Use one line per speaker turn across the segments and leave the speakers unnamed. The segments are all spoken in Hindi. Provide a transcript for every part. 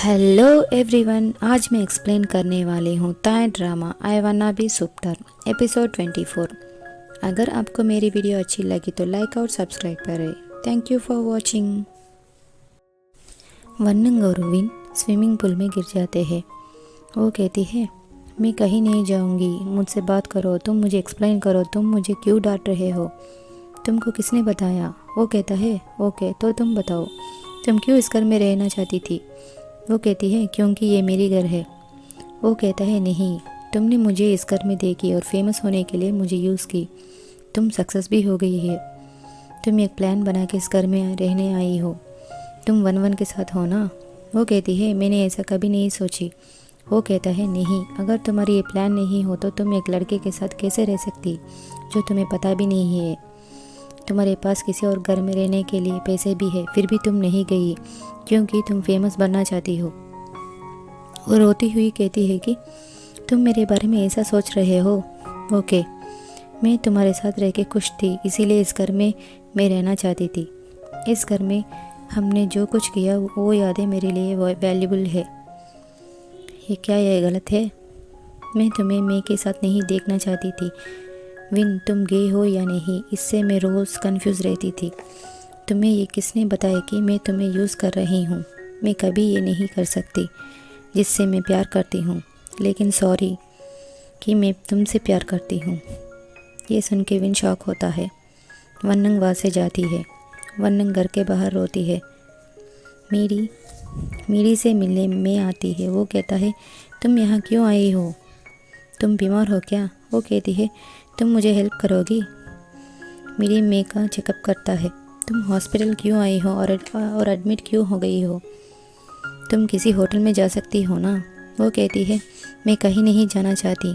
हेलो एवरीवन, आज मैं एक्सप्लेन करने वाली हूँ ताई drama I wanna be super episode 24। अगर आपको मेरी वीडियो अच्छी लगी तो लाइक और सब्सक्राइब करें। Thank you for watching. वन्नंग और विन स्विमिंग पूल में गिर जाते हैं। वो कहती है, मैं कहीं नहीं जाऊँगी, मुझसे बात करो, तुम मुझे एक्सप्लेन करो, तुम मुझे क्यों डांट रहे हो, तुमको किसने बताया। वो कहता है, ओके तो तुम बताओ, तुम क्यों इस घर में रहना चाहती थी। वो कहती है, क्योंकि ये मेरी घर है। वो कहता है, नहीं, तुमने मुझे इस घर में देखी और फेमस होने के लिए मुझे यूज़ की, तुम सक्सेस भी हो गई है, तुम एक प्लान बना के इस घर में रहने आई हो, तुम वन वन के साथ हो ना। वो कहती है, मैंने ऐसा कभी नहीं सोची। वो कहता है, नहीं, अगर तुम्हारी ये प्लान नहीं हो तो तुम एक लड़के के साथ कैसे रह सकती जो तुम्हें पता भी नहीं है। तुम्हारे पास किसी और घर में रहने के लिए पैसे भी है, फिर भी तुम नहीं गई क्योंकि तुम फेमस बनना चाहती हो। वो रोती हुई कहती है कि तुम मेरे बारे में ऐसा सोच रहे हो। ओके, मैं तुम्हारे साथ रह के खुश थी, इसीलिए इस घर में मैं रहना चाहती थी। इस घर में हमने जो कुछ किया वो यादें मेरे लिए वैल्यूबल है। ये गलत है? मैं तुम्हें मैं के साथ नहीं देखना चाहती थी। विन, तुम गे हो या नहीं, इससे मैं रोज़ कंफ्यूज रहती थी। तुम्हें ये किसने बताया कि मैं तुम्हें यूज़ कर रही हूँ। मैं कभी ये नहीं कर सकती जिससे मैं प्यार करती हूँ, लेकिन सॉरी कि मैं तुमसे प्यार करती हूँ। ये सुन के विन शॉक होता है। वन्नंग वहाँ से जाती है। वन्नंग घर के बाहर रोती है। मीरी से मिलने में आती है। वो कहता है, तुम यहाँ क्यों आई हो, तुम बीमार हो क्या। वो कहती है, तुम मुझे हेल्प करोगी। मेरी मेरे का चेकअप करता है। तुम हॉस्पिटल क्यों आई हो और एडमिट क्यों हो गई हो, तुम किसी होटल में जा सकती हो ना। वो कहती है, मैं कहीं नहीं जाना चाहती,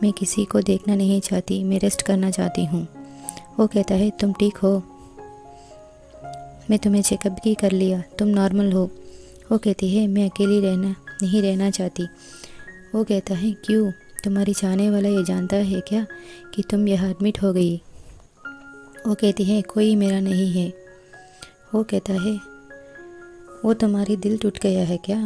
मैं किसी को देखना नहीं चाहती, मैं रेस्ट करना चाहती हूँ। वो कहता है, तुम ठीक हो, मैं तुम्हें चेकअप भी कर लिया, तुम नॉर्मल हो। वो कहती है, मैं अकेली नहीं रहना चाहती। वो कहता है, क्यों, तुम्हारी चाहने वाला ये जानता है क्या कि तुम यहाँ एडमिट हो गई। वो कहती है, कोई मेरा नहीं है। वो कहता है, वो तुम्हारी दिल टूट गया है क्या।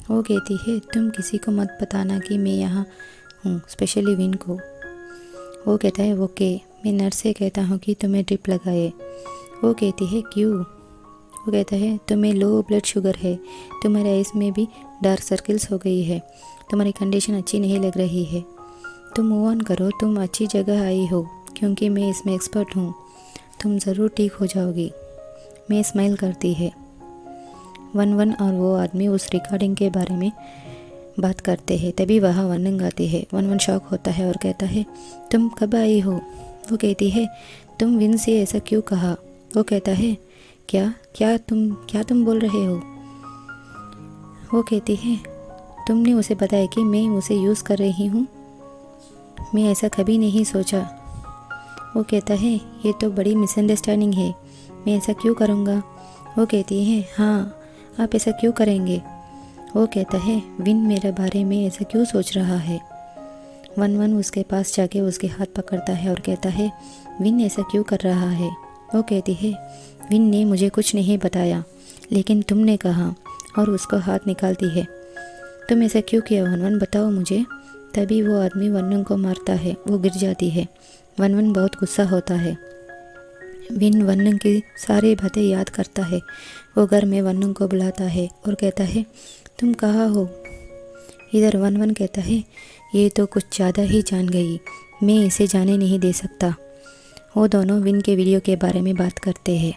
वो कहती है, तुम किसी को मत बताना कि मैं यहाँ हूँ, स्पेशली विन को। वो कहता है, ओके, मैं नर्स से कहता हूँ कि तुम्हें ड्रिप लगाए। वो कहती है, क्यों। वो कहता है, तुम्हें लो ब्लड शुगर है, तुम्हारे आइज़ में भी डार्क सर्कल्स हो गई है, तुम्हारी कंडीशन अच्छी नहीं लग रही है, तुम मूव ऑन करो, तुम अच्छी जगह आई हो, क्योंकि मैं इसमें एक्सपर्ट हूँ, तुम ज़रूर ठीक हो जाओगी। मैं स्माइल करती है। वन और वो आदमी उस रिकॉर्डिंग के बारे में बात करते हैं। तभी वहाँ वन्नंग आती है। वन शॉक होता है और कहता है, तुम कब आई हो। वो कहती है, तुम विन से ऐसा क्यों कहा। वो कहता है, क्या तुम बोल रहे हो। वो कहती है, तुमने उसे बताया कि मैं उसे यूज़ कर रही हूँ, मैं ऐसा कभी नहीं सोचा। वो कहता है, ये तो बड़ी मिसअंडरस्टैंडिंग है, मैं ऐसा क्यों करूँगा। वो कहती है, हाँ, आप ऐसा क्यों करेंगे। वो कहता है, विन मेरे बारे में ऐसा क्यों सोच रहा है। वन उसके पास जाके उसके हाथ पकड़ता है और कहता है, विन ऐसा क्यों कर रहा है। वो कहती है, विन ने मुझे कुछ नहीं बताया, लेकिन तुमने कहा, और उसको हाथ निकालती है। तुम ऐसा क्यों किया वन, बताओ मुझे। तभी वो आदमी वन्नंग को मारता है। वो गिर जाती है। वन बहुत गुस्सा होता है। विन वन्नंग की सारी बातें याद करता है। वो घर में वन्नंग को बुलाता है और कहता है, तुम कहाँ हो। इधर वन कहता है, ये तो कुछ ज़्यादा ही जान गई, मैं इसे जाने नहीं दे सकता। वो दोनों विन के वीडियो के बारे में बात करते हैं।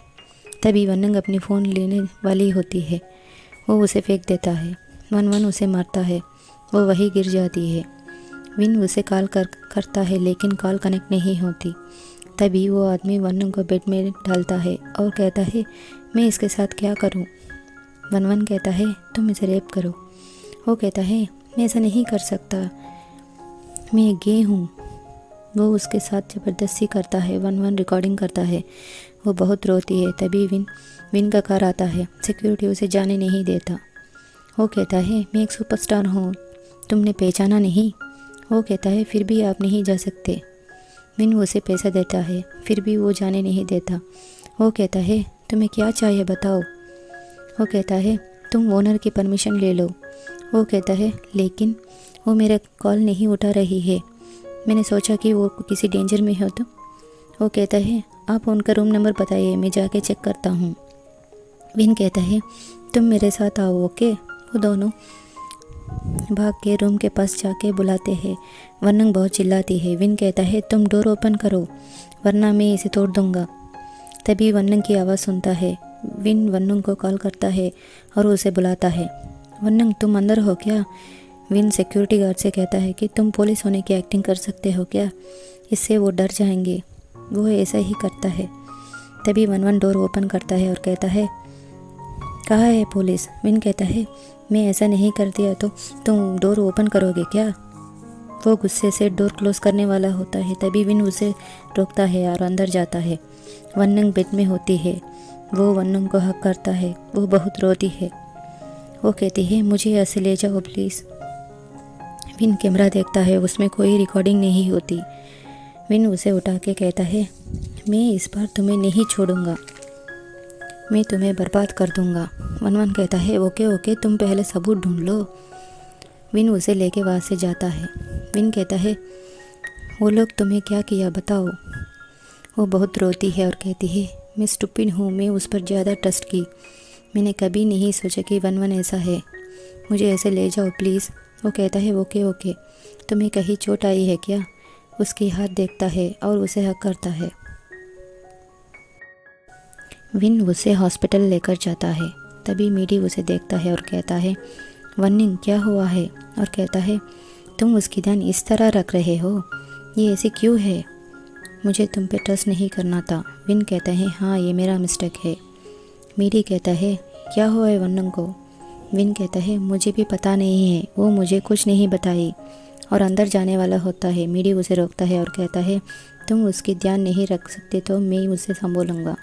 तभी वन्नंग अपनी फ़ोन लेने वाली होती है। वो उसे फेंक देता है। वन उसे मारता है। वो वहीं गिर जाती है। विन उसे कॉल करता है, लेकिन कॉल कनेक्ट नहीं होती। तभी वो आदमी वन्नंग को बेड में डालता है और कहता है, मैं इसके साथ क्या करूं। वन कहता है, तुम इसे रेप करो। वो कहता है, मैं ऐसा नहीं कर सकता, मैं गे हूँ। वो उसके साथ ज़बरदस्ती करता है। वन रिकॉर्डिंग करता है। वो बहुत रोती है। तभी विन का कार आता है। सिक्योरिटी उसे जाने नहीं देता। वो कहता है, मैं एक सुपरस्टार हूँ, तुमने पहचाना नहीं। वो कहता है, फिर भी आप नहीं जा सकते। विन उसे पैसा देता है, फिर भी वो जाने नहीं देता। वो कहता है, तुम्हें क्या चाहिए बताओ। वो कहता है, तुम ओनर की परमिशन ले लो। वो कहता है लेकिन वो मेरा कॉल नहीं उठा रही है, मैंने सोचा कि वो किसी डेंजर में हो तो। वो कहता है आप उनका रूम नंबर बताइए, मैं जाके चेक करता हूँ। विन कहता है तुम मेरे साथ आओ, ओके। वो दोनों भाग के रूम के पास जाके बुलाते हैं। वन्नंग बहुत चिल्लाती है। विन कहता है तुम डोर ओपन करो वरना मैं इसे तोड़ दूंगा। तभी वन्नंग की आवाज़ सुनता है। विन वन्नंग को कॉल करता है और उसे बुलाता है। वन्नंग तुम अंदर हो क्या? विन सिक्योरिटी गार्ड से कहता है कि तुम पुलिस होने की एक्टिंग कर सकते हो क्या, इससे वो डर जाएंगे। वो ऐसा ही करता है। तभी वनवन डोर ओपन करता है और कहता है कहाँ है पुलिस? विन कहता है मैं ऐसा नहीं कर दिया तो तुम डोर ओपन करोगे क्या? वो गुस्से से डोर क्लोज करने वाला होता है। तभी विन उसे रोकता है और अंदर जाता है। वन्नंग बेड में होती है। वो वन्नंग को हक करता है। वो बहुत रोती है। वो कहती है मुझे ऐसे ले जाओ प्लीज़। विन कैमरा देखता है, उसमें कोई रिकॉर्डिंग नहीं होती। विन उसे उठा के कहता है मैं इस बार तुम्हें नहीं छोड़ूंगा, मैं तुम्हें बर्बाद कर दूंगा। वनवन कहता है ओके ओके, तुम पहले सबूत ढूंढ लो। विन उसे लेके वहाँ से जाता है। विन कहता है वो लोग तुम्हें क्या किया बताओ। वो बहुत रोती है और कहती है मैं स्टूपिड हूँ, मैं उस पर ज़्यादा ट्रस्ट की, मैंने कभी नहीं सोचा कि वनवन ऐसा है, मुझे ऐसे ले जाओ प्लीज़। वो कहता है ओके ओके, तुम्हें कहीं चोट आई है क्या? उसके हाथ देखता है और उसे हक करता है। विन उसे हॉस्पिटल लेकर जाता है। तभी मीडी उसे देखता है और कहता है वन्निंग क्या हुआ है? और कहता है तुम उसकी ध्यान इस तरह रख रहे हो, ये ऐसे क्यों है? मुझे तुम पे ट्रस्ट नहीं करना था। विन कहता है हाँ ये मेरा मिस्टेक है। मीडी कहता है क्या हुआ है वन्निंग को? विन कहता है मुझे भी पता नहीं है, वो मुझे कुछ नहीं बताई। और अंदर जाने वाला होता है। मीडी उसे रोकता है और कहता है तुम उसकी ध्यान नहीं रख सकते तो मैं उसे संभालूंगा।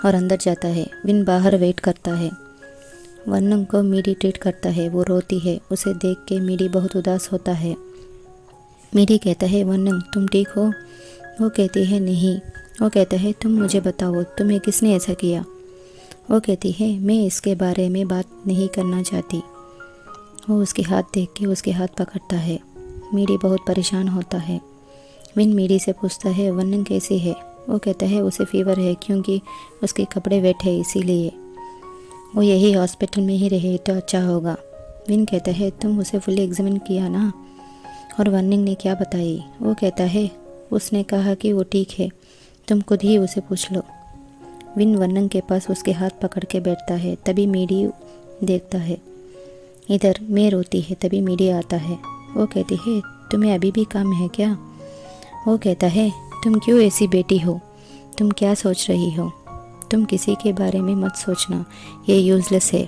और अंदर जाता है। विन बाहर वेट करता है। वन्नंग को मीडी ट्रीट करता है। वो रोती है। उसे देख के मीडी बहुत उदास होता है। मीडी कहता है वन्नंग तुम ठीक हो? वो कहती है नहीं। वो कहता है तुम मुझे बताओ तुम्हें किसने ऐसा किया? वो कहती है मैं इसके बारे में बात नहीं करना चाहती। वो उसके हाथ देख के उसके हाथ पकड़ता है। मीडी बहुत परेशान होता है। विन मीडी से पूछता है वन्नंग कैसी है? वो कहता है उसे फीवर है क्योंकि उसके कपड़े वेट है इसीलिए, वो यही हॉस्पिटल में ही रहे तो अच्छा होगा। विन कहता है तुम उसे फुली एग्जामिन किया ना? और वन्निंग ने क्या बताई? वो कहता है उसने कहा कि वो ठीक है, तुम खुद ही उसे पूछ लो। विन वन्नंग के पास उसके हाथ पकड़ के बैठता है। तभी मीडी देखता है। इधर मैं रोती है। तभी मीडी आता है। वो कहती है तुम्हें अभी भी काम है क्या? वो कहता है तुम क्यों ऐसी बेटी हो? तुम क्या सोच रही हो? तुम किसी के बारे में मत सोचना, ये यूज़लेस है।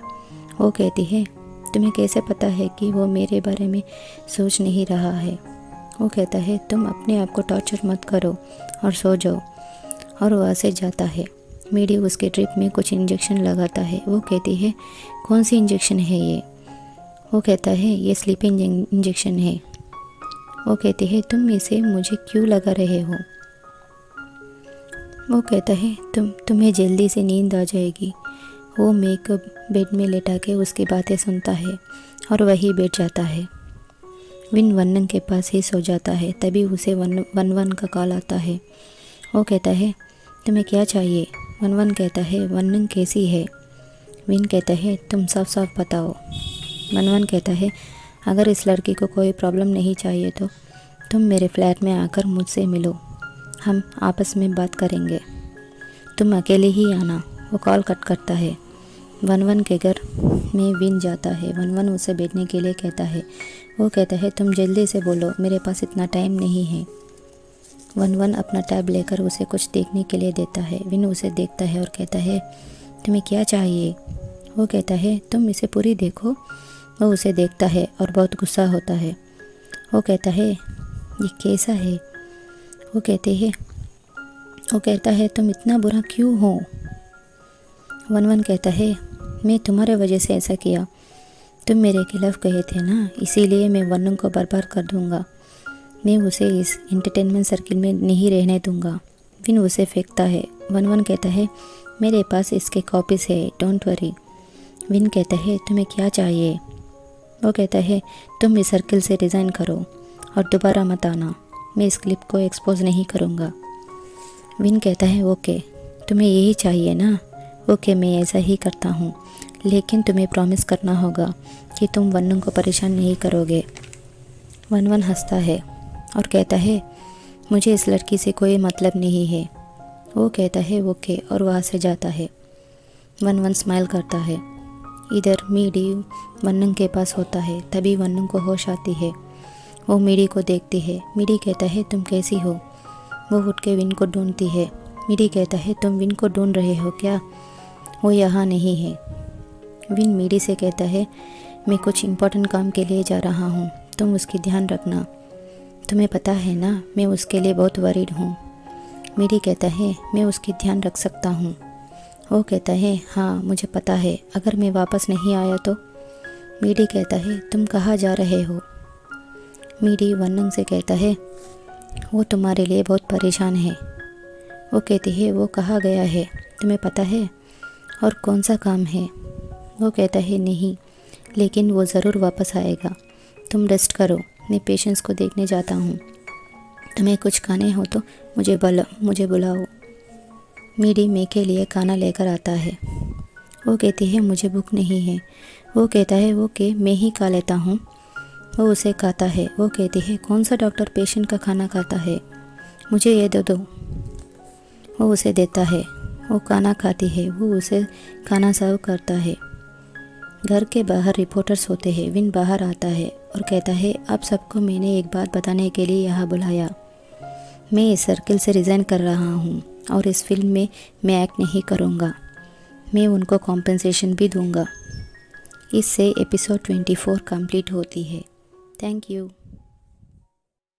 वो कहती है तुम्हें कैसे पता है कि वो मेरे बारे में सोच नहीं रहा है? वो कहता है तुम अपने आप को टॉर्चर मत करो और सो जाओ। और वहाँ से जाता है। मीडी उसके ड्रिप में कुछ इंजेक्शन लगाता है। वो कहती है कौन सी इंजेक्शन है ये? वो कहता है ये स्लीपिंग इंजेक्शन है। वो कहती है तुम इसे मुझे क्यों लगा रहे हो? वो कहता है तुम्हें जल्दी से नींद आ जाएगी। वो मेकअप बेड में लेटा के उसकी बातें सुनता है और वही बैठ जाता है। विन वन्नंग के पास ही सो जाता है। तभी उसे वनवन का कॉल आता है। वो कहता है तुम्हें क्या चाहिए? वनवन कहता है वन्नंग कैसी है? विन कहता है तुम साफ साफ बताओ। वनवन कहता है अगर इस लड़की को कोई प्रॉब्लम नहीं चाहिए तो तुम मेरे फ्लैट में आकर मुझसे मिलो, हम आपस में बात करेंगे, तुम अकेले ही आना। वो कॉल कट करता है। वनवन के घर में विन जाता है। वनवन उसे बैठने के लिए कहता है। वो कहता है तुम जल्दी से बोलो, मेरे पास इतना टाइम नहीं है। वनवन अपना टैब लेकर उसे कुछ देखने के लिए देता है। विन उसे देखता है और कहता है तुम्हें क्या चाहिए? वो कहता है तुम इसे पूरी देखो। वो उसे देखता है और बहुत गुस्सा होता है। वो कहता है ये कैसा है? वो कहता है तुम इतना बुरा क्यों हो? वनवन कहता है मैं तुम्हारे वजह से ऐसा किया, तुम मेरे खिलाफ कहे थे ना, इसीलिए मैं वन्नंग को बर्बाद कर दूंगा, मैं उसे इस एंटरटेनमेंट सर्किल में नहीं रहने दूंगा। विन उसे फेंकता है। वनवन कहता है मेरे पास इसके कॉपीज़ है, डोंट वरी। विन कहता है तुम्हें क्या चाहिए। वो कहता है तुम इस सर्किल से रिज़ाइन करो और दोबारा मत आना, मैं इस क्लिप को एक्सपोज नहीं करूँगा। विन कहता है ओके, तुम्हें यही चाहिए ना, ओके मैं ऐसा ही करता हूँ, लेकिन तुम्हें प्रॉमिस करना होगा कि तुम वन्नू को परेशान नहीं करोगे। वन वन हंसता है और कहता है मुझे इस लड़की से कोई मतलब नहीं है। वो कहता है ओके और वहाँ से जाता है। वन वन स्माइल करता है। इधर मीडी वन्नू के पास होता है, तभी वन्नू को होश आती है। वो मीडी को देखती है। मीडी कहता है तुम कैसी हो। वो उठ के विन को ढूंढती है। मीडी कहता है तुम विन को ढूंढ रहे हो क्या, वो यहाँ नहीं है। विन मीडी से कहता है मैं कुछ इम्पोर्टेंट काम के लिए जा रहा हूँ, तुम उसकी ध्यान रखना, तुम्हें पता है ना मैं उसके लिए बहुत वरीड हूँ। मीडी कहता है मैं उसकी ध्यान रख सकता हूँ। वो कहता है हाँ मुझे पता है, अगर मैं वापस नहीं आया तो। मीडी कहता है तुम कहाँ जा रहे हो। मीडी वन्नू से कहता है वो तुम्हारे लिए बहुत परेशान है। वो कहती है वो कहाँ गया है, तुम्हें पता है, और कौन सा काम है। वो कहता है नहीं, लेकिन वो ज़रूर वापस आएगा, तुम रेस्ट करो, मैं पेशेंट्स को देखने जाता हूँ, तुम्हें कुछ खाने हो तो मुझे बुलाओ। मीडी मे के लिए खाना लेकर आता है। वो कहती है मुझे भूख नहीं है। वो कहता है वो के मैं ही खा लेता हूँ। वो उसे खाता है। वो कहती है कौन सा डॉक्टर पेशेंट का खाना खाता है, मुझे ये दे दो। वो उसे देता है। वो खाना खाती है। वो उसे खाना सर्व करता है। घर के बाहर रिपोर्टर्स होते हैं। विन बाहर आता है और कहता है आप सबको मैंने एक बात बताने के लिए यहाँ बुलाया, मैं इस सर्किल से रिज़ाइन कर रहा हूँ और इस फिल्म में मैं एक्ट नहीं करूँगा, मैं उनको कॉम्पेंसेशन भी दूँगा। इससे एपिसोड 24 कंप्लीट होती है। Thank you.